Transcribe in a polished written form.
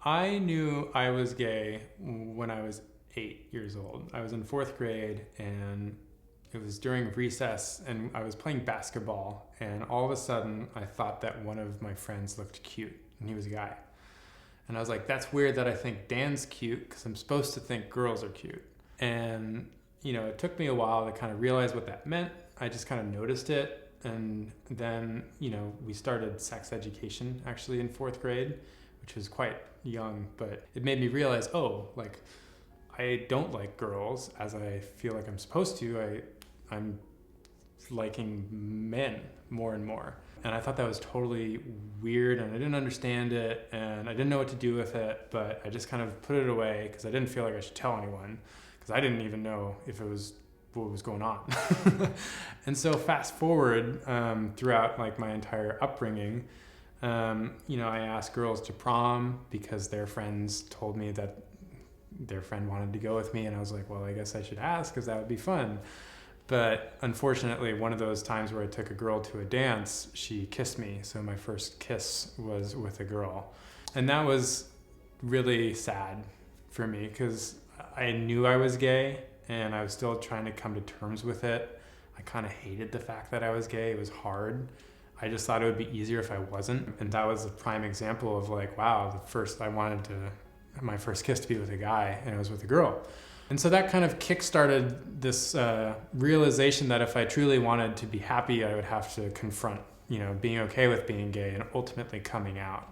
I knew I was gay when I was 8 years old. I was in fourth grade and it was during recess and I was playing basketball, and all of a sudden I thought that one of my friends looked cute and he was a guy. And I was like, that's weird that I think Dan's cute because I'm supposed to think girls are cute. And, it took me a while to kind of realize what that meant. I just kind of noticed it. And then, we started sex education actually in fourth grade, which was quite young, but it made me realize, I don't like girls as I feel like I'm supposed to. I'm liking men more and more. And I thought that was totally weird and I didn't understand it and I didn't know what to do with it, but I just kind of put it away because I didn't feel like I should tell anyone because I didn't even know if it was what was going on. And so fast forward throughout my entire upbringing, I asked girls to prom because their friends told me that their friend wanted to go with me, and I was like, well, I guess I should ask because that would be fun. But unfortunately, one of those times where I took a girl to a dance, she kissed me. So my first kiss was with a girl. And that was really sad for me because I knew I was gay and I was still trying to come to terms with it. I kind of hated the fact that I was gay. It was hard. I just thought it would be easier if I wasn't. And that was a prime example of wow, I wanted my first kiss to be with a guy, and it was with a girl. And so that kind of kick-started this realization that if I truly wanted to be happy, I would have to confront, being okay with being gay and ultimately coming out.